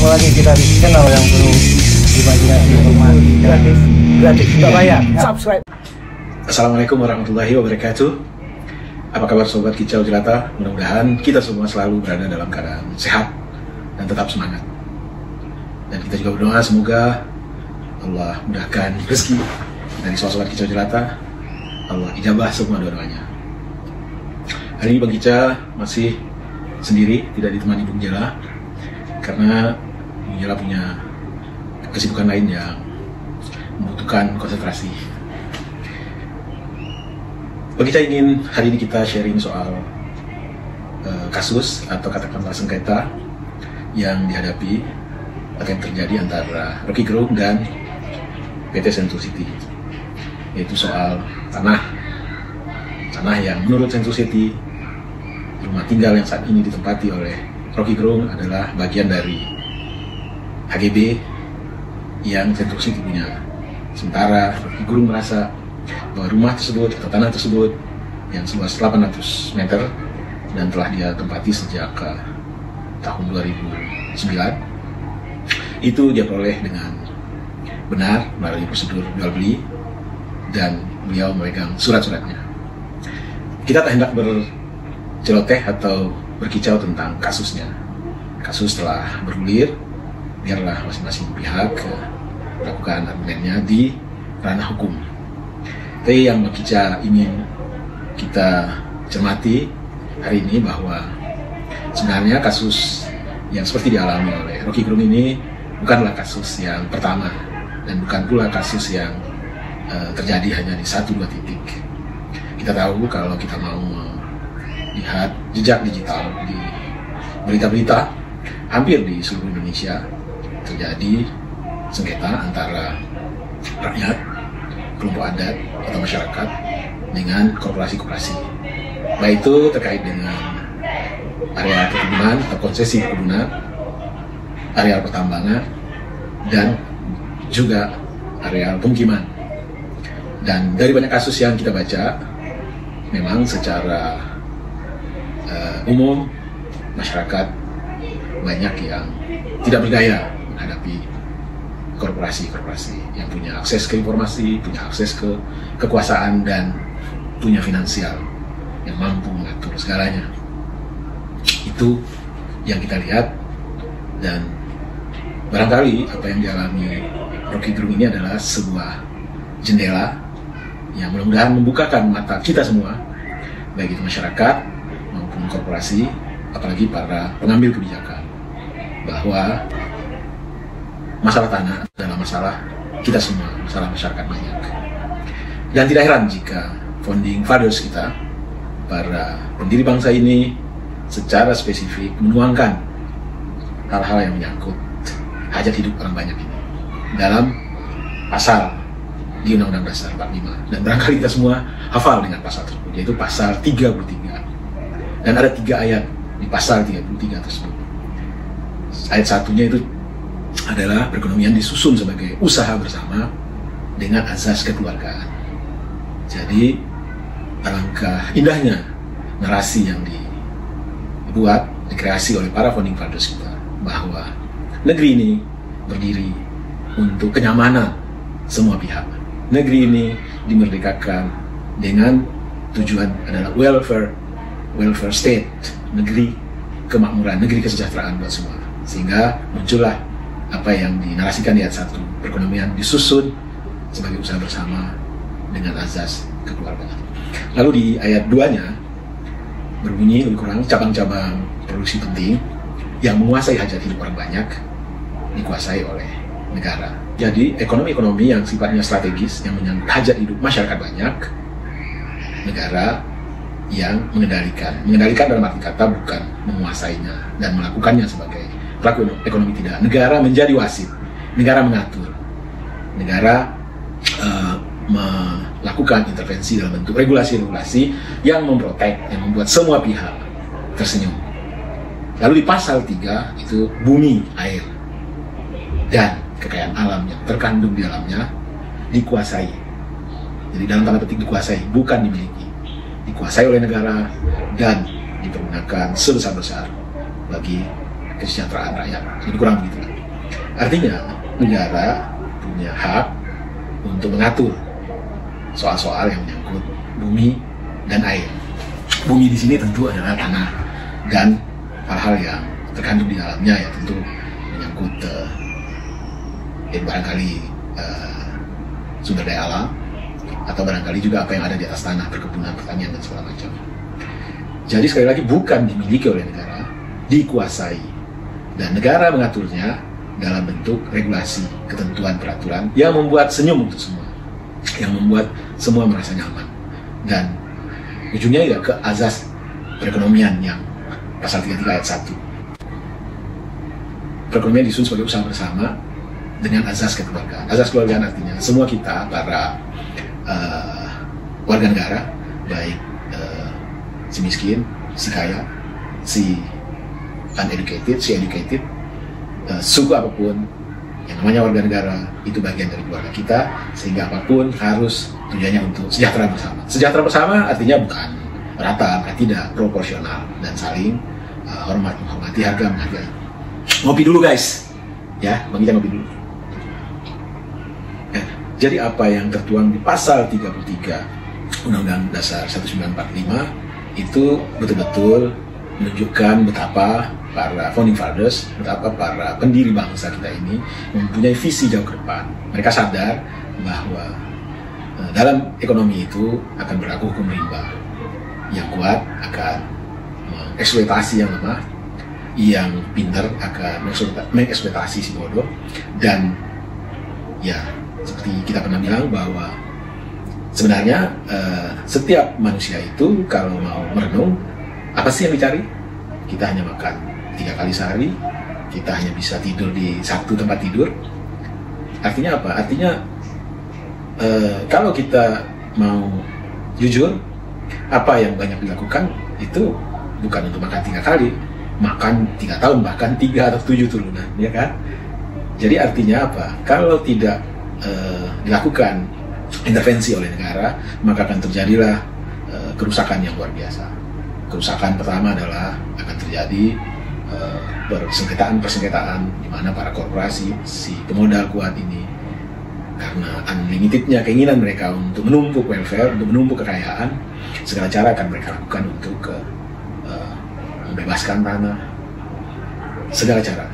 lagi kita di channel yang penuh imajinasi, gratis, tidak bayar. Subscribe. Assalamualaikum warahmatullahi wabarakatuh. Apa kabar sobat Kicau Jelata? Mudah-mudahan kita semua selalu berada dalam keadaan sehat dan tetap semangat. Dan kita juga berdoa semoga Allah mudahkan rezeki dari sobat Kicau Jelata. Allah ijabah semua doa-doanya. Hari ini Bang Kica masih sendiri, tidak ditemani Bung Jela, karena Bung Jela punya kesibukan lain yang membutuhkan konsentrasi. Bang Kica ingin hari ini kita sharing soal kasus atau katakanlah sengketa yang dihadapi atau yang terjadi antara Rocky Gerung dan PT Sentul City, yaitu soal tanah yang menurut Sentul City, rumah tinggal yang saat ini ditempati oleh Rocky Gerung adalah bagian dari HGB yang Sentul City punya. Sementara Rocky Gerung merasa bahwa rumah tersebut atau tanah tersebut yang seluas 800 meter dan telah dia tempati sejak tahun 2009 itu dia peroleh dengan benar melalui prosedur jual beli dan beliau memegang surat-suratnya. Kita tak hendak berceloteh atau berkicau tentang kasusnya. Kasus telah bergulir, biarlah masing-masing pihak melakukan argumennya di ranah hukum. Tapi yang Bang Kica ingin kita cermati hari ini bahwa sebenarnya kasus yang seperti dialami oleh Rocky Gerung ini bukanlah kasus yang pertama dan bukan pula kasus yang terjadi hanya di 1-2 titik. Kita tahu kalau kita mau melihat jejak digital di berita-berita hampir di seluruh Indonesia terjadi sengketa antara rakyat, kelompok adat atau masyarakat dengan korporasi-korporasi, baik itu terkait dengan area perkebunan atau konsesi perkebunan, area pertambangan, dan juga area pemukiman. Dan dari banyak kasus yang kita baca, memang secara umum masyarakat banyak yang tidak berdaya menghadapi korporasi-korporasi yang punya akses ke informasi, punya akses ke kekuasaan, dan punya finansial yang mampu mengatur segalanya. Itu yang kita lihat, dan barangkali apa yang dialami Rocky Gerung ini adalah sebuah jendela yang mudah-mudahan membukakan mata kita semua, baik itu masyarakat maupun korporasi, apalagi para pengambil kebijakan, bahwa masalah tanah adalah masalah kita semua, masalah masyarakat banyak. Dan tidak heran jika founding fathers kita, para pendiri bangsa ini, secara spesifik menuangkan hal-hal yang menyangkut hajat hidup orang banyak ini dalam pasal di Undang-Undang Dasar 45. Dan barangkali kita semua hafal dengan pasal tersebut, yaitu pasal 33. Dan ada 3 ayat di pasal 33 tersebut. Ayat satunya itu adalah perekonomian disusun sebagai usaha bersama dengan azas kekeluargaan. Jadi alangkah indahnya narasi yang dibuat, dikreasi oleh para founding fathers kita, bahwa negeri ini berdiri untuk kenyamanan semua pihak. Negeri ini dimerdekakan dengan tujuan adalah welfare state, negeri kemakmuran, negeri kesejahteraan buat semua. Sehingga muncullah apa yang dinarasikan di ayat 1, perekonomian disusun sebagai usaha bersama dengan azas kekeluargaan. Lalu di ayat 2-nya berbunyi lebih kurang cabang-cabang produksi penting yang menguasai hajat hidup orang banyak dikuasai oleh negara. Jadi ekonomi-ekonomi yang sifatnya strategis, yang menyangkut hajat hidup masyarakat banyak, negara yang mengendalikan dalam arti kata bukan menguasainya dan melakukannya sebagai pelaku ekonomi, tidak. Negara menjadi wasit, negara mengatur, negara melakukan intervensi dalam bentuk regulasi-regulasi yang memprotek, yang membuat semua pihak tersenyum. Lalu di pasal 3 itu bumi, air, dan kekayaan alam yang terkandung di dalamnya dikuasai. Jadi dalam tanda petik dikuasai, bukan dimiliki. Dikuasai oleh negara dan dipergunakan sebesar-besar bagi kesejahteraan rakyat. Jadi kurang begitu. Artinya negara punya hak untuk mengatur soal-soal yang menyangkut bumi dan air. Bumi di sini tentu adalah tanah dan hal-hal yang terkandung di dalamnya, ya tentu menyangkut barangkali sumber daya alam, atau barangkali juga apa yang ada di atas tanah, perkebunan, pertanian, dan segala macam. Jadi sekali lagi bukan dimiliki oleh negara, dikuasai, dan negara mengaturnya dalam bentuk regulasi, ketentuan, peraturan yang membuat senyum untuk semua, yang membuat semua merasa nyaman, dan ujungnya ya ke azas perekonomian yang pasal 33 ayat 1. Perekonomian disusun sebagai usaha bersama dengan azas kekeluargaan. Azas kekeluargaan artinya semua kita, para warga negara, baik si miskin, si kaya, si uneducated, si educated, suku apapun, yang namanya warga negara itu bagian dari keluarga kita, sehingga apapun harus tujuannya untuk sejahtera bersama. Sejahtera bersama artinya bukan rata, tidak, proporsional, dan saling menghormati, harga menghargai. Ngopi dulu guys, ya, Bang Ijang ngopi dulu. Jadi apa yang tertuang di pasal 33 Undang-Undang Dasar 1945 itu betul-betul menunjukkan betapa para founding fathers, betapa para pendiri bangsa kita ini mempunyai visi jauh ke depan. Mereka sadar bahwa dalam ekonomi itu akan berlaku hukum rimba. Yang kuat akan mengeksploitasi yang lemah, yang pintar akan mengeksploitasi si bodoh, dan ya seperti kita pernah bilang bahwa sebenarnya setiap manusia itu kalau mau merenung, apa sih yang dicari? Kita hanya makan 3 kali sehari, kita hanya bisa tidur di 1 tempat tidur. Artinya apa? Artinya kalau kita mau jujur, apa yang banyak dilakukan itu bukan untuk makan 3 kali, makan 3 tahun, bahkan 3 atau 7 turunan, ya kan? Jadi artinya apa? Kalau tidak dilakukan intervensi oleh negara, maka akan terjadilah kerusakan yang luar biasa. Kerusakan pertama adalah akan terjadi persengketaan di mana para korporasi, si pemodal kuat ini, karena unlimitednya keinginan mereka untuk menumpuk welfare, untuk menumpuk kekayaan, segala cara akan mereka lakukan untuk membebaskan tanah, segala cara.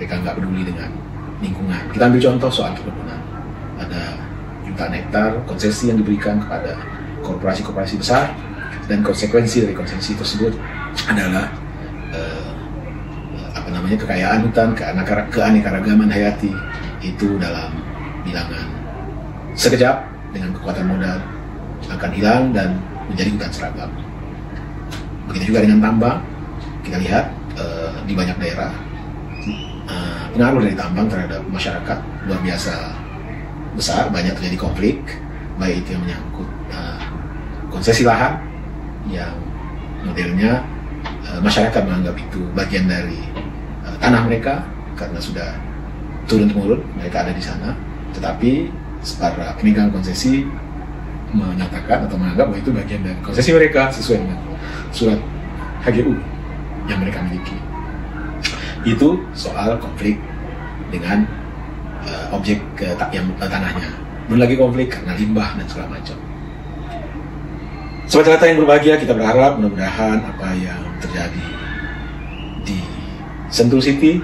Mereka nggak peduli dengan lingkungan. Kita ambil contoh soal perkebunan. Ada jutaan hektar konsesi yang diberikan kepada korporasi-korporasi besar, dan konsekuensi dari konsesi tersebut adalah kekayaan hutan, keanekaragaman hayati itu dalam bilangan sekejap dengan kekuatan modal akan hilang dan menjadi hutan seragam. Begitu juga dengan tambang. Kita lihat di banyak daerah pengaruh dari tambang terhadap masyarakat luar biasa besar, banyak terjadi konflik, baik itu yang menyangkut konsesi lahan yang modelnya masyarakat menganggap itu bagian dari tanah mereka karena sudah turun-temurun mereka ada di sana, tetapi para pemegang konsesi menyatakan atau menganggap bahwa itu bagian dari konsesi mereka sesuai dengan surat HGU yang mereka miliki. Itu soal konflik dengan objek yang tanahnya. Belum lagi konflik karena limbah dan segala macam. Sobat Jelata yang berbahagia, kita berharap mudah-mudahan apa yang terjadi di Sentul City,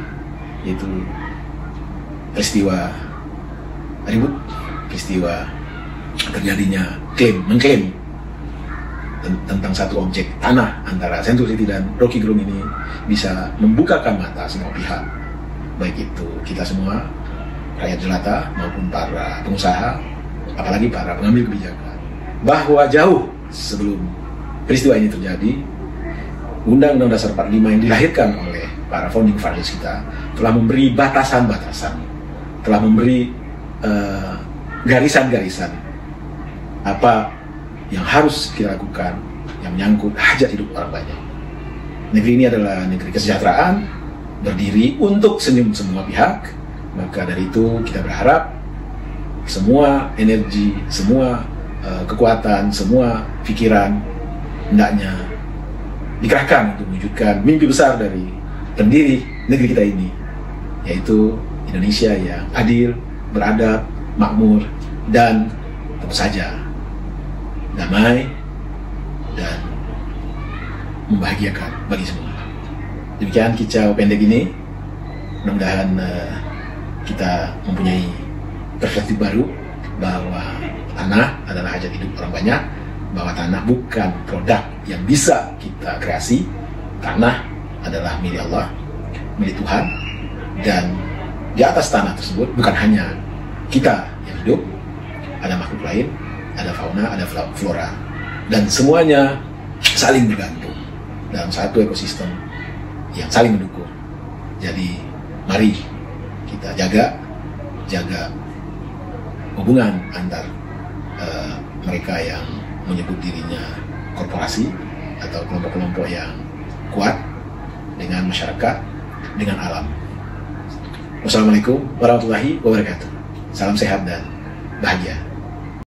yaitu peristiwa ribut, peristiwa terjadinya mengklaim tentang satu objek tanah antara Sentul City dan Rocky Gerung ini, bisa membukakan mata semua pihak, baik itu kita semua, rakyat jelata maupun para pengusaha, apalagi para pengambil kebijakan, bahwa jauh sebelum peristiwa ini terjadi, Undang-Undang Dasar 45 yang dilahirkan oleh para founding fathers kita telah memberi batasan-batasan, telah memberi garisan-garisan apa yang harus kita lakukan yang menyangkut hajat hidup orang banyak. Negeri ini adalah negeri kesejahteraan, berdiri untuk senyum semua pihak. Maka dari itu kita berharap semua energi, semua kekuatan, semua pikiran hendaknya dikerahkan untuk mewujudkan mimpi besar dari pendiri negeri kita ini, yaitu Indonesia yang adil, beradab, makmur, dan tentu saja damai dan membahagiakan bagi semua. Demikian kicau pendek ini. Mudah-mudahan kita mempunyai perspektif baru bahwa tanah adalah hajat hidup orang banyak, bahwa tanah bukan produk yang bisa kita kreasi. Tanah adalah milik Allah, milik Tuhan, dan di atas tanah tersebut bukan hanya kita yang hidup, ada makhluk lain, ada fauna, ada flora, dan semuanya saling bergantung dalam satu ekosistem yang saling mendukung. Jadi mari kita jaga hubungan antar mereka yang menyebut dirinya korporasi atau kelompok-kelompok yang kuat dengan masyarakat, dengan alam. Wassalamualaikum warahmatullahi wabarakatuh. Salam sehat dan bahagia.